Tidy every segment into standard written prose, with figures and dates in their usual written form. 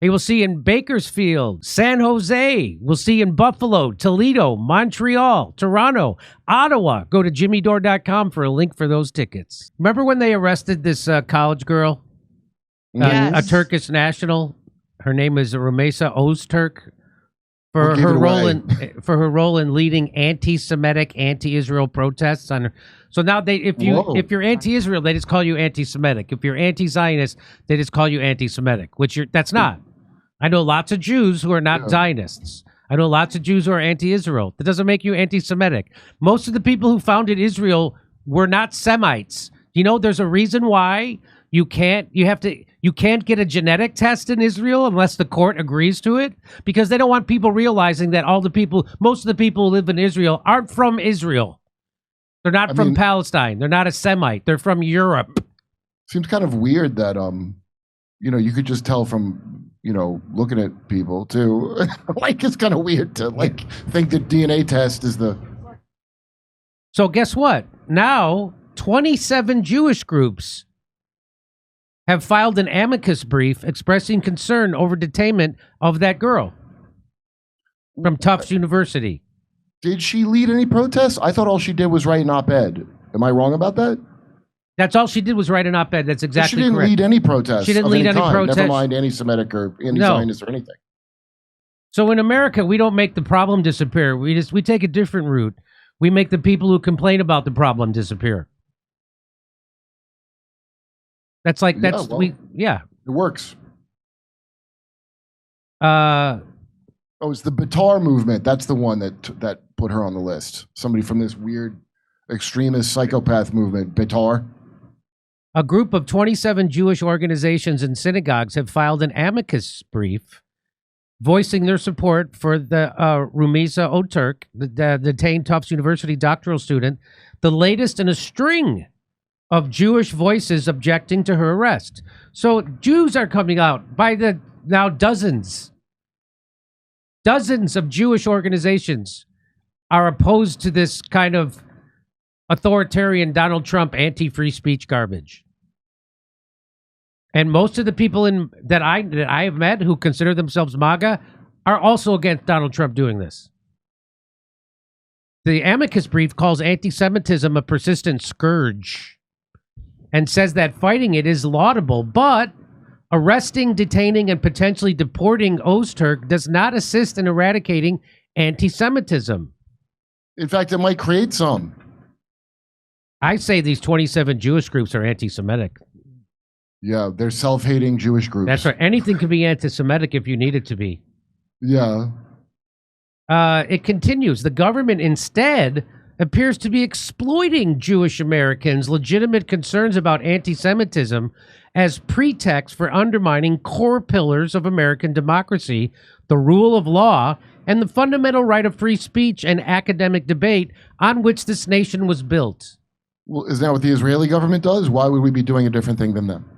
He will see in Bakersfield, San Jose. We'll see in Buffalo, Toledo, Montreal, Toronto, Ottawa. Go to jimmydore.com for a link for those tickets. Remember when they arrested this college girl? Yes. A Turkish national. Her name is Rümeysa Öztürk. For We'll give her role in leading anti-Semitic, anti-Israel protests on her. So now if you're anti-Israel, they just call you anti-Semitic. If you're anti-Zionist, they just call you anti-Semitic, that's not. I know lots of Jews who are not Zionists. I know lots of Jews who are anti-Israel. That doesn't make you anti-Semitic. Most of the people who founded Israel were not Semites. You know, there's a reason why you can't get a genetic test in Israel unless the court agrees to it, because they don't want people realizing that most of the people who live in Israel aren't from Israel. They're not from Palestine. They're not a Semite. They're from Europe. Seems kind of weird that you could just tell from looking at people too. Like, it's kind of weird to think that DNA test is the. So guess what? Now 27 Jewish groups have filed an amicus brief expressing concern over detainment of that girl from Tufts University. Did she lead any protests? I thought all she did was write an op-ed. Am I wrong about that? That's all she did was write an op-ed. That's exactly correct. She didn't lead any protests. She didn't lead any protests. Never mind anti-Semitic or anti-Zionist or anything. So in America, we don't make the problem disappear. We take a different route. We make the people who complain about the problem disappear. It works. It's the Batar movement. That's the one that put her on the list. Somebody from this weird extremist psychopath movement, Batar. A group of 27 Jewish organizations and synagogues have filed an amicus brief voicing their support for the Rümeysa Öztürk, the detained Tufts University doctoral student, the latest in a string of Jewish voices objecting to her arrest. So Jews are coming out by the now dozens of Jewish organizations are opposed to this kind of authoritarian Donald Trump anti-free speech garbage. And most of the people that I have met who consider themselves MAGA are also against Donald Trump doing this. The amicus brief calls anti-Semitism a persistent scourge and says that fighting it is laudable, but arresting, detaining, and potentially deporting Öztürk does not assist in eradicating anti-Semitism. In fact, it might create some. I say these 27 Jewish groups are anti-Semitic. Yeah, they're self-hating Jewish groups. That's right. Anything can be anti-Semitic if you need it to be. Yeah. It continues. The government instead appears to be exploiting Jewish Americans' legitimate concerns about anti-Semitism as pretext for undermining core pillars of American democracy, the rule of law, and the fundamental right of free speech and academic debate on which this nation was built. Well, isn't that what the Israeli government does? Why would we be doing a different thing than them?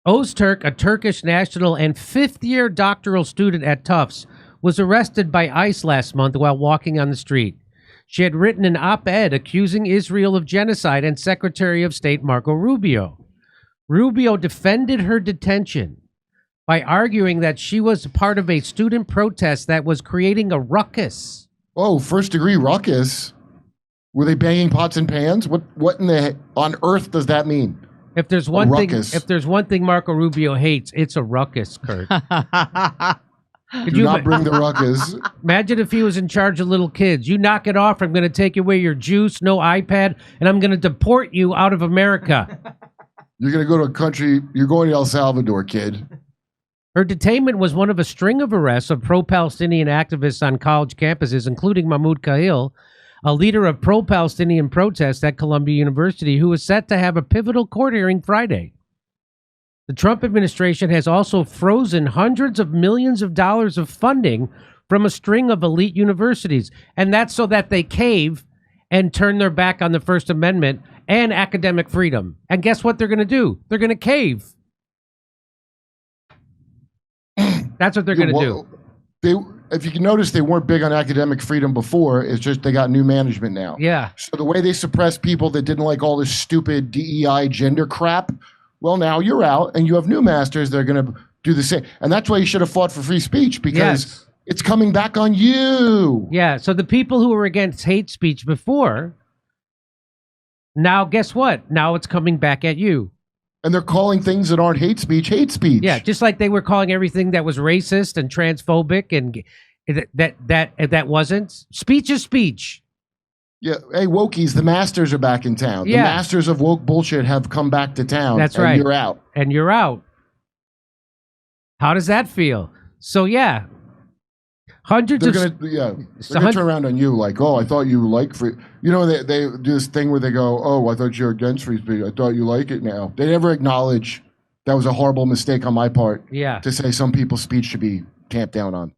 Öztürk, a Turkish national and fifth-year doctoral student at Tufts, was arrested by ICE last month while walking on the street. She had written an op-ed accusing Israel of genocide and Secretary of State Marco Rubio. Rubio defended her detention by arguing that she was part of a student protest that was creating a ruckus. Oh, first-degree ruckus? Were they banging pots and pans? What on earth does that mean? If there's one thing Marco Rubio hates, it's a ruckus, Kurt. Do not bring the ruckus. Imagine if he was in charge of little kids. You knock it off, I'm going to take away your juice, no iPad, and I'm going to deport you out of America. You're going to go to a country, you're going to El Salvador, kid. Her detainment was one of a string of arrests of pro-Palestinian activists on college campuses, including Mahmoud Kahil, a leader of pro-Palestinian protests at Columbia University, who is set to have a pivotal court hearing Friday. The Trump administration has also frozen hundreds of millions of dollars of funding from a string of elite universities, and that's so that they cave and turn their back on the First Amendment and academic freedom. And guess what they're going to do? They're going to cave. That's what they're going to do. If you can notice, they weren't big on academic freedom before. It's just they got new management now. Yeah. So the way they suppressed people that didn't like all this stupid DEI gender crap, well, now you're out and you have new masters that are going to do the same. And that's why you should have fought for free speech, because Yes. it's coming back on you. Yeah. So the people who were against hate speech before, now guess what? Now it's coming back at you. And they're calling things that aren't hate speech. Yeah, just like they were calling everything that was racist and transphobic and that wasn't. Speech is speech. Yeah. Hey, wokies, the masters are back in town. Yeah. The masters of woke bullshit have come back to town. That's right. And you're out. And you're out. How does that feel? So yeah, hundreds They're of gonna turn around on you like, oh, I thought you like free. You know, they do this thing where they go, oh, I thought you were against free speech. I thought you like it now. They never acknowledge that was a horrible mistake on my part. Yeah. To say some people's speech should be tamped down on.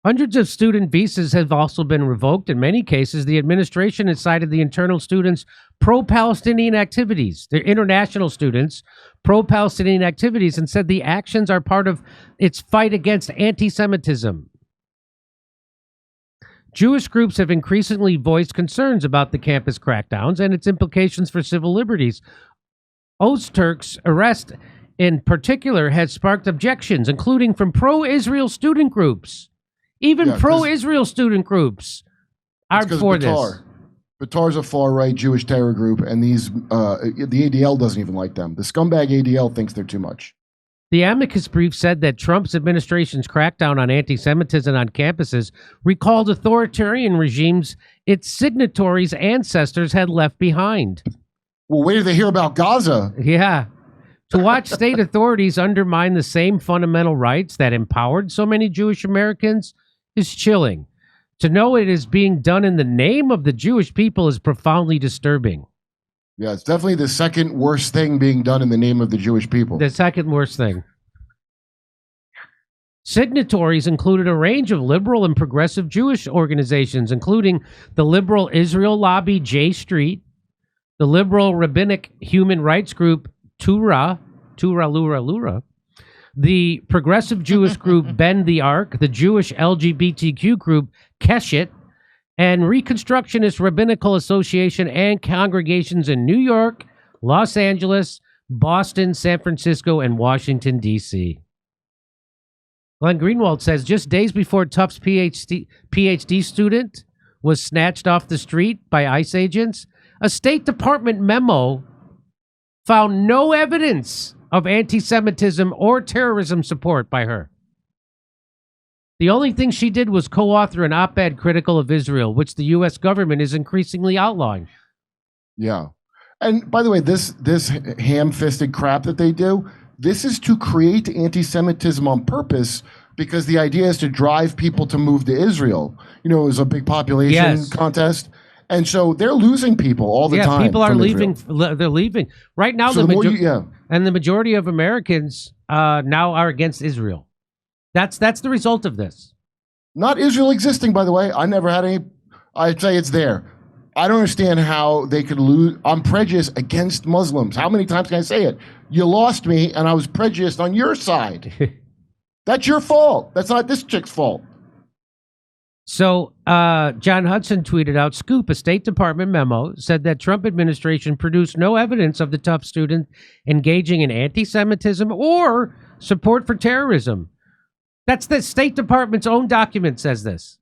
Hundreds of student visas have also been revoked. In many cases, the administration has cited the internal students' pro-Palestinian activities, the international students' pro-Palestinian activities, and said the actions are part of its fight against anti-Semitism. Jewish groups have increasingly voiced concerns about the campus crackdowns and its implications for civil liberties. Öztürk's arrest, in particular, has sparked objections, including from pro-Israel student groups. Even pro-Israel student groups are for this. Batar's a far-right Jewish terror group, and the ADL doesn't even like them. The scumbag ADL thinks they're too much. The amicus brief said that Trump's administration's crackdown on anti-Semitism on campuses recalled authoritarian regimes its signatories' ancestors had left behind. Well, wait till they hear about Gaza. Yeah. To watch state authorities undermine the same fundamental rights that empowered so many Jewish Americans is chilling. To know it is being done in the name of the Jewish people is profoundly disturbing. Yeah, it's definitely the second worst thing being done in the name of the Jewish people. The second worst thing. Signatories included a range of liberal and progressive Jewish organizations, including the liberal Israel lobby J Street, the liberal rabbinic human rights group Tura Lura, the progressive Jewish group Bend the Ark, the Jewish LGBTQ group Keshet, and Reconstructionist Rabbinical Association and congregations in New York, Los Angeles, Boston, San Francisco, and Washington, D.C. Glenn Greenwald says just days before Tufts' PhD student was snatched off the street by ICE agents, a State Department memo found no evidence of anti-Semitism or terrorism support by her. The only thing she did was co-author an op-ed critical of Israel, which the U.S. government is increasingly outlawing. Yeah. And by the way, this ham-fisted crap that they do, this is to create anti-Semitism on purpose, because the idea is to drive people to move to Israel. You know, it was a big population contest. And so they're losing people all the time. Yeah, people are leaving. They're leaving. Right now, so and the majority of Americans now are against Israel. That's the result of this. Not Israel existing, by the way. I never had any. I'd say it's there. I don't understand how they could lose. I'm prejudiced against Muslims. How many times can I say it? You lost me, and I was prejudiced on your side. That's your fault. That's not this chick's fault. So John Hudson tweeted out, Scoop, a State Department memo, said that Trump administration produced no evidence of the Tufts student engaging in anti-Semitism or support for terrorism. That's the State Department's own document says this.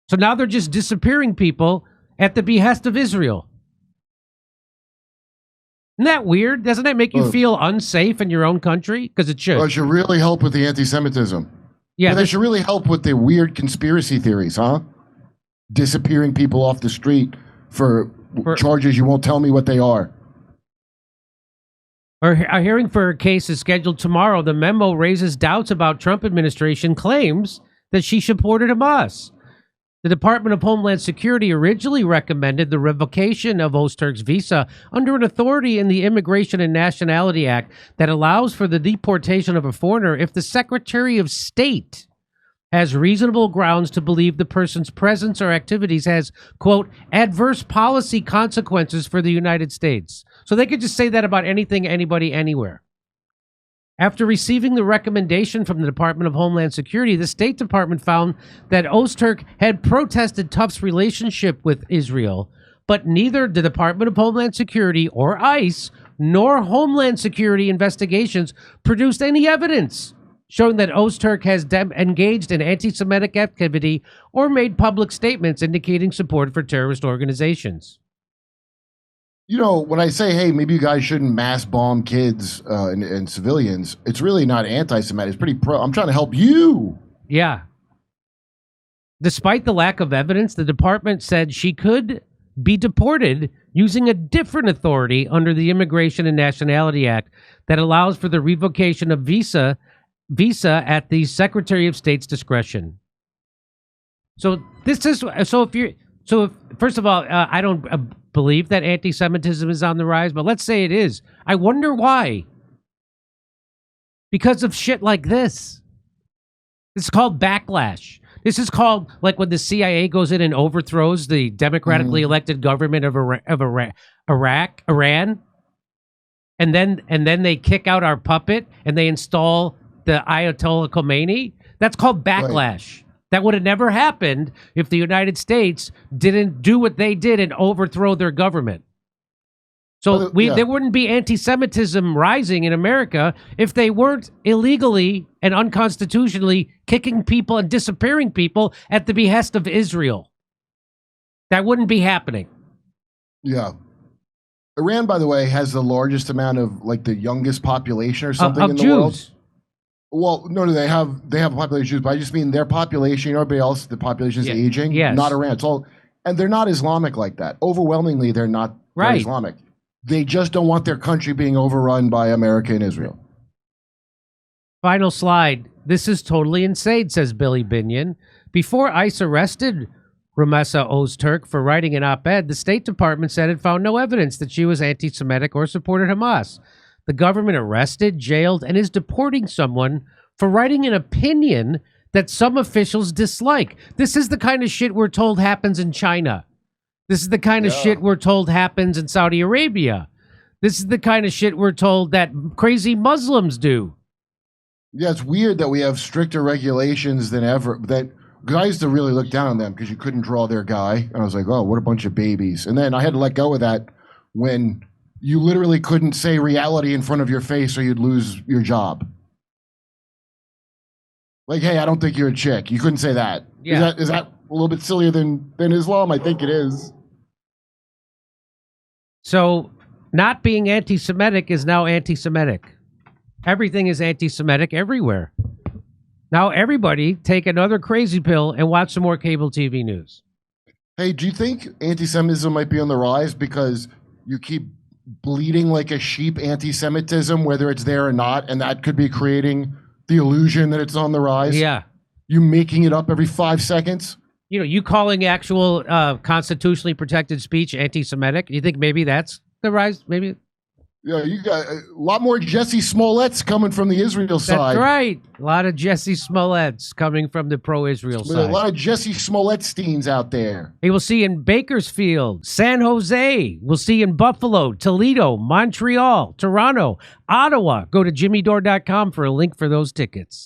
So now they're just disappearing people at the behest of Israel. Isn't that weird? Doesn't that make you feel unsafe in your own country? Because it should. Well, it should really help with the anti-Semitism. Yeah, they should really help with the weird conspiracy theories, huh? Disappearing people off the street for charges you won't tell me what they are. A hearing for a case is scheduled tomorrow. The memo raises doubts about Trump administration claims that she supported Hamas. The Department of Homeland Security originally recommended the revocation of Öztürk's visa under an authority in the Immigration and Nationality Act that allows for the deportation of a foreigner if the Secretary of State has reasonable grounds to believe the person's presence or activities has, quote, adverse policy consequences for the United States. So they could just say that about anything, anybody, anywhere. After receiving the recommendation from the Department of Homeland Security, the State Department found that Öztürk had protested Tufts' relationship with Israel, but neither the Department of Homeland Security or ICE nor Homeland Security investigations produced any evidence showing that Öztürk has engaged in anti-Semitic activity or made public statements indicating support for terrorist organizations. You know, when I say, hey, maybe you guys shouldn't mass bomb kids and civilians, it's really not anti-Semitic. It's pretty pro. I'm trying to help you. Yeah. Despite the lack of evidence, the department said she could be deported using a different authority under the Immigration and Nationality Act that allows for the revocation of visa at the Secretary of State's discretion. So this is first of all, I don't believe that anti-Semitism is on the rise, but let's say it is. I wonder why. Because of shit like this. It's called backlash. This is called like when the CIA goes in and overthrows the democratically elected government of Iran, and then they kick out our puppet and they install the Ayatollah Khomeini. That's called backlash. Right. That would have never happened if the United States didn't do what they did and overthrow their government. So there wouldn't be anti-Semitism rising in America if they weren't illegally and unconstitutionally kicking people and disappearing people at the behest of Israel. That wouldn't be happening. Yeah. Iran, by the way, has the largest amount of, like, the youngest population or something in the Jews. World. Well, no, they have a population of Jews, but I just mean their population. You know, everybody else, the population is aging. Yes. Not Iran. It's all, and they're not Islamic like that. Overwhelmingly, they're not very Islamic. They just don't want their country being overrun by America and Israel. Final slide. This is totally insane, says Billy Binion. Before ICE arrested Rümeysa Öztürk for writing an op-ed, the State Department said it found no evidence that she was anti-Semitic or supported Hamas. The government arrested, jailed, and is deporting someone for writing an opinion that some officials dislike. This is the kind of shit we're told happens in China. This is the kind of shit we're told happens in Saudi Arabia. This is the kind of shit we're told that crazy Muslims do. Yeah, it's weird that we have stricter regulations than ever. Because I used to really look down on them because you couldn't draw their guy. And I was like, oh, what a bunch of babies. And then I had to let go of that when you literally couldn't say reality in front of your face or you'd lose your job. Like, hey, I don't think you're a chick. You couldn't say that. Yeah. Is that a little bit sillier than Islam? I think it is. So not being anti-Semitic is now anti-Semitic. Everything is anti-Semitic everywhere. Now everybody take another crazy pill and watch some more cable TV news. Hey, do you think anti-Semitism might be on the rise because you keep bleeding like a sheep anti-Semitism, whether it's there or not, and that could be creating the illusion that it's on the rise? Yeah. You making it up every 5 seconds? You know, you calling actual constitutionally protected speech anti-Semitic? You think maybe that's the rise? Maybe? Yeah, you got a lot more Jesse Smolletts coming from the Israel side. That's right. A lot of Jesse Smolletts coming from the pro-Israel side. A lot of Jesse Smollettsteins out there. Hey, we'll see in Bakersfield, San Jose. We'll see in Buffalo, Toledo, Montreal, Toronto, Ottawa. Go to jimmydore.com for a link for those tickets.